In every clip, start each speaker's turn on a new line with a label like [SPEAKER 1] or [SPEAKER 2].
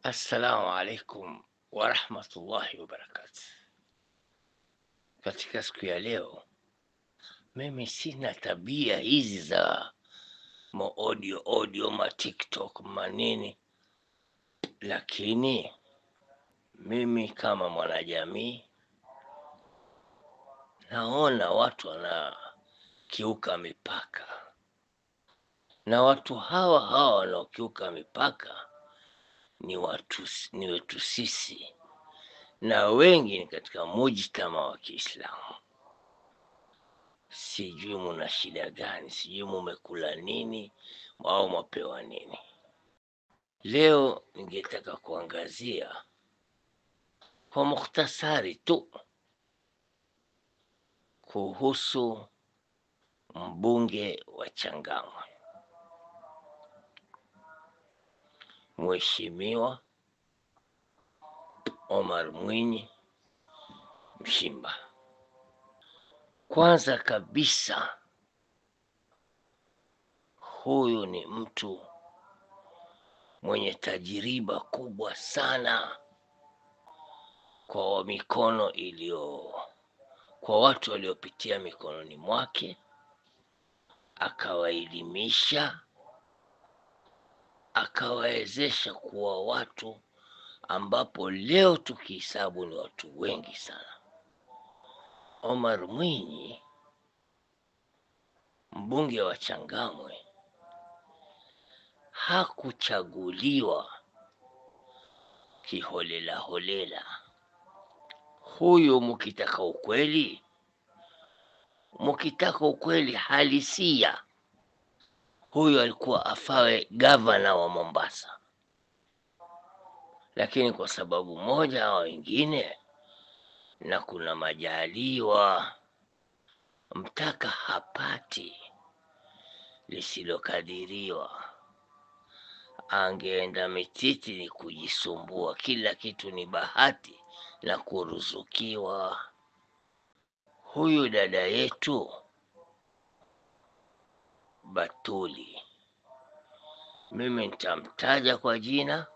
[SPEAKER 1] Assalamu alaikum warahmatullahi wabarakatuh. Katika siku ya leo, mimi sina tabia hizi za ma TikTok manini, lakini mimi kama mwanajamii naona watu wanakiuka mipaka, na watu hawa wanaokiuka mipaka ni wetu sisi, na wengi ni katika mujtama wa Kiislamu. Sijui muna shida gani, sijui mumekula nini au mapewa nini. Leo ningetaka kuangazia kwa mukhtasari tu kuhusu mbunge wa Changamwe, Mheshimiwa Omar Mwinyi Mshimba. Kwanza kabisa, huyu ni mtu mwenye tajiriba kubwa sana kwa watu waliopitia mikononi mwake, akawaelimisha, akawawezesha kuwa watu ambapo leo tukihesabu ni watu wengi sana. Omar Mwinyi, mbunge wa Changamwe, hakuchaguliwa kiholela holela. Huyu mukitaka ukweli halisia, huyu alikuwa afawe gavana wa Mombasa, lakini kwa sababu moja au wengine, na kuna majaliwa, mtaka hapati lisilokadiriwa, angeenda mititi ni kujisumbua. Kila kitu ni bahati na kuruzukiwa. Huyu dada yetu Batuli, mimi nitamtaja kwa jina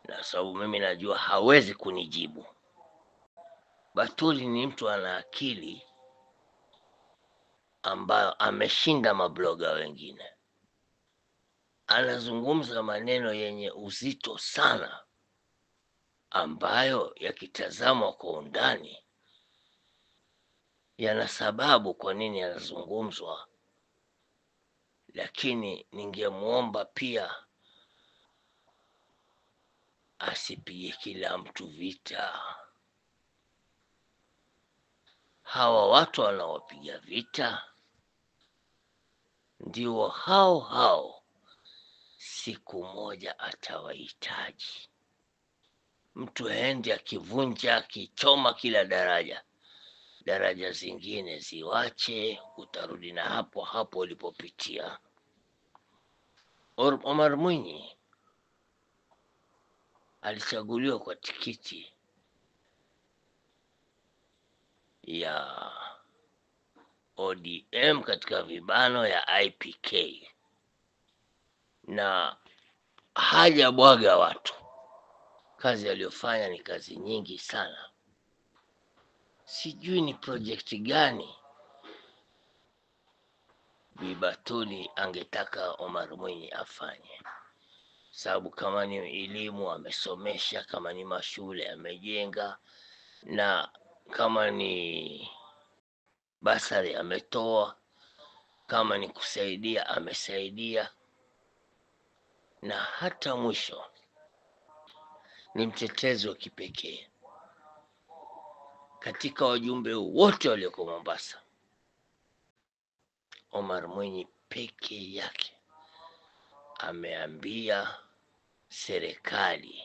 [SPEAKER 1] na sababu mimi najua hawezi kunijibu. Batuli ni mtu ana akili ambayo ameshinda mabloga wengine. Anazungumza maneno yenye uzito sana, ambayo yakitazamwa kwa undani yana sababu kwa nini yanazungumzwa, lakini ningemuomba pia asipige kila mtu vita. Hawa watu wanaopiga vita ndio hao siku moja atawahitaji. Mtu aende akivunja, akichoma kila daraja zingine ziwache, utarudi na hapo ulipopitia. Omar Mwinyi alichaguliwa kwa tikiti ya ODM katika vibano ya IPK, na hajabwaga watu. Kazi aliyofanya ni kazi nyingi sana. Sijui ni projekti gani Bi Batuli angetaka Omar Mwinyi afanye, sababu kama ni elimu amesomesha, kama ni mashule amejenga, na kama ni basari ametoa, kama ni kusaidia amesaidia, na hata mwisho ni mtetezi wa kipekee katika wajumbe wote walioko Mombasa. Omar Mwinyi peke yake ameambia serikali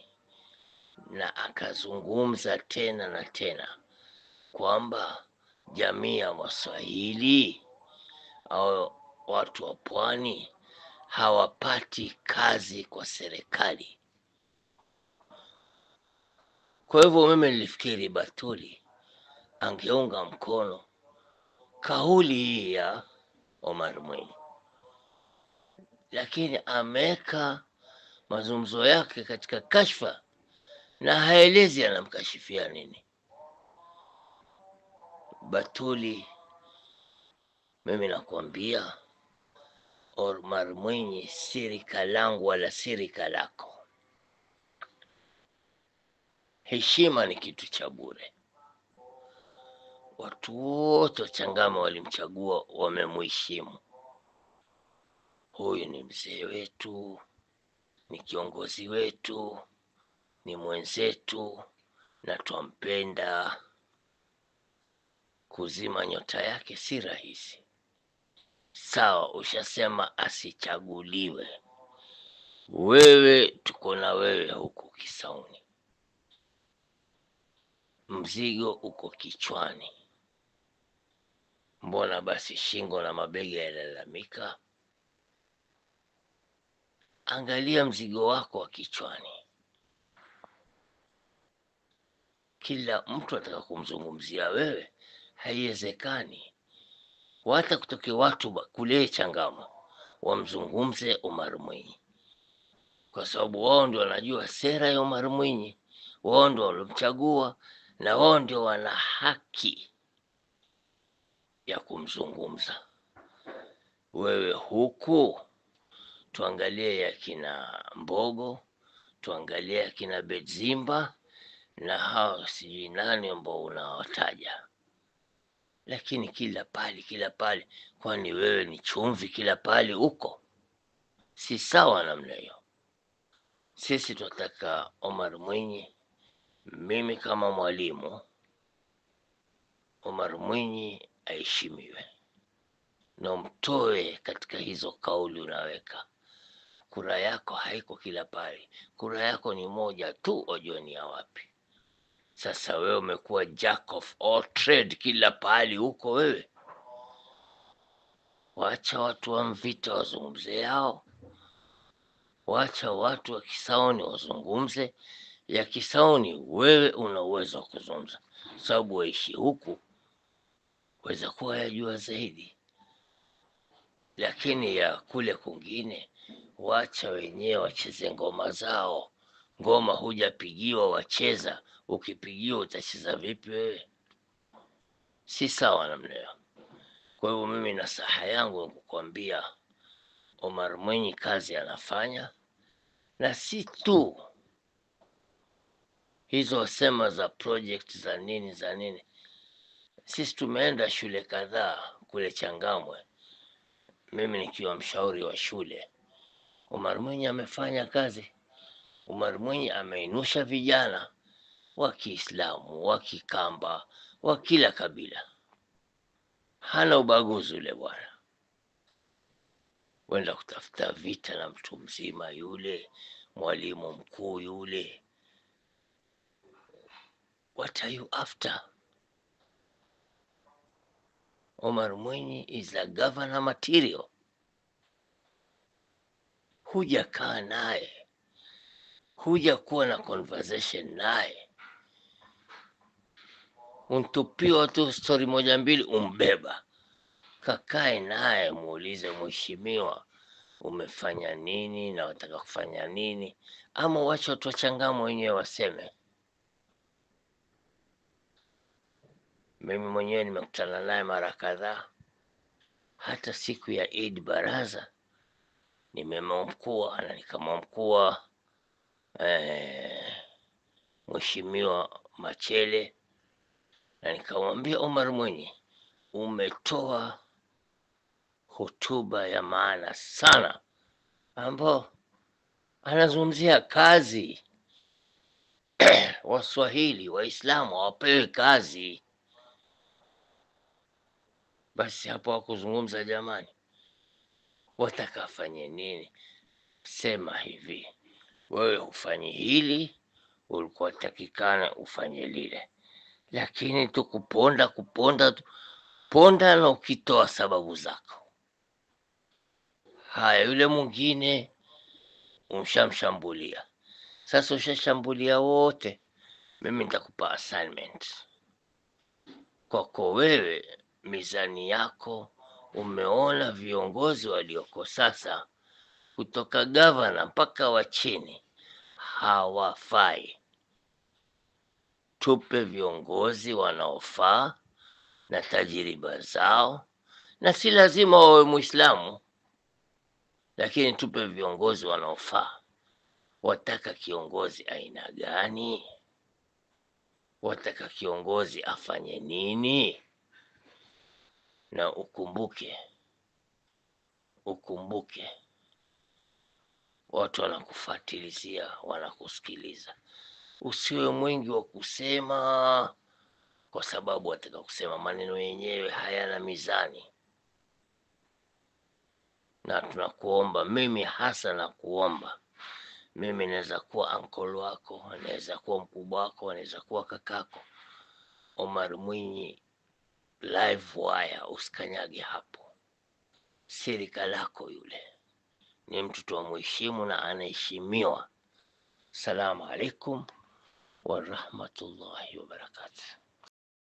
[SPEAKER 1] na akazungumza tena na tena kwamba jamii ya Waswahili au watu wa pwani hawapati kazi kwa serikali. Kwa hivyo mimi nilifikiri Batuli angeunga mkono kauli hii ya Omar Mwinyi, lakini ameweka mazungumzo yake katika kashfa na haelezi anamkashifia nini. Batuli, mimi nakwambia Omar Mwinyi si rika langu wala si rika lako. Heshima ni kitu cha bure. Watu wote wa Changama walimchagua, wamemheshimu. Huyu ni mzee wetu, ni kiongozi wetu, ni mwenzetu na twampenda. Kuzima nyota yake si rahisi. Sawa, ushasema asichaguliwe. Wewe tuko na wewe huku Kisauni, mzigo uko kichwani. Mbona basi shingo na mabega yalalamika? Angalia mzigo wako wa kichwani. Kila mtu ataka kumzungumzia wewe, haiwezekani. Hata kutoke watu kule Changama wamzungumze Omar Mwinyi, kwa sababu wao ndio wanajua sera ya Omar Mwinyi, wao ndio walomchagua na wao ndio wana haki ya kumzungumza. Wewe huku tuangalie yakina Mbogo, tuangalie yakina Bedzimba na hao sijui nani ambao unawataja, lakini kila pale, kwani wewe ni chumvi kila pale huko? Si sawa namna hiyo. Sisi tunataka Omar Mwinyi, mimi kama mwalimu, Omar Mwinyi aheshimiwe na mtoe katika hizo kauli unaweka. Kura yako haiko kila pale, kura yako ni moja tu, wajua ni ya wapi. Sasa wewe umekuwa jack of all trade kila pahali huko wewe. Wacha watu wa Mvita wazungumze yao, wacha watu wa Kisauni wazungumze ya Kisauni. Wewe una uwezo wa kuzungumza, sababu waishi huku, waweza kuwa yajua zaidi, lakini ya kule kwingine wacha wenyewe wacheze ngoma zao. Ngoma hujapigiwa wacheza, ukipigiwa utacheza vipi wewe? Si sawa namna hiyo. Kwa hivyo mimi nasaha yangu kukwambia Omar Mwinyi kazi anafanya, na si tu hizo wasema za project za nini. Sisi tumeenda shule kadhaa kule Changamwe, mimi nikiwa mshauri wa shule. Omar Mwinyi amefanya kazi. Omar Mwinyi ameinusha vijana wa Kiislamu, wa Kikamba, wa kila kabila. Hana ubaguzi ule bwana. Wenda kutafuta vita na mtu mzima yule, mwalimu mkuu yule. What are you after? Omar Mwinyi is a governor material. Hujakaa naye, huja kuwa na conversation naye, untupiwa tu story moja mbili umbeba. Kakae naye, muulize, mheshimiwa, umefanya nini na wataka kufanya nini? Ama wacha watu wa Changamwe wenyewe waseme. Mimi mwenyewe nimekutana naye mara kadhaa, hata siku ya Eid Baraza nimemwamkua na nikamwamkua Mheshimiwa Machele, na nikamwambia Omar Mwinyi, umetoa hotuba ya maana sana, ambao anazungumzia kazi. Waswahili Waislamu hawapewi kazi. Basi hapo wakuzungumza, jamani, watakafanye nini? Sema hivi, wewe ufanye hili, ulikuwa takikana ufanye lile, lakini tu kuponda na ukitoa sababu zako. Haya, yule mwingine umshamshambulia. Sasa ushashambulia wote, mimi nitakupa assignment kwako wewe. Mizani yako, umeona viongozi walioko sasa kutoka gavana mpaka wa chini hawafai. Tupe viongozi wanaofaa na tajiriba zao, na si lazima wawe Muislamu, lakini tupe viongozi wanaofaa. Wataka kiongozi aina gani? Wataka kiongozi afanye nini? Na ukumbuke watu wanakufuatilizia, wanakusikiliza. Usiwe mwingi wa kusema kwa sababu wataka kusema, maneno yenyewe hayana mizani. Na tunakuomba, mimi hasa nakuomba, mimi naweza kuwa uncle wako, naweza kuwa mkubwa wako, naweza kuwa kakako. Omar Mwinyi live wire, usikanyage hapo. Sirika lako yule ni mtu tuamheshimu na anaheshimiwa. Salamu alaikum wa rahmatullahi wa barakatuh.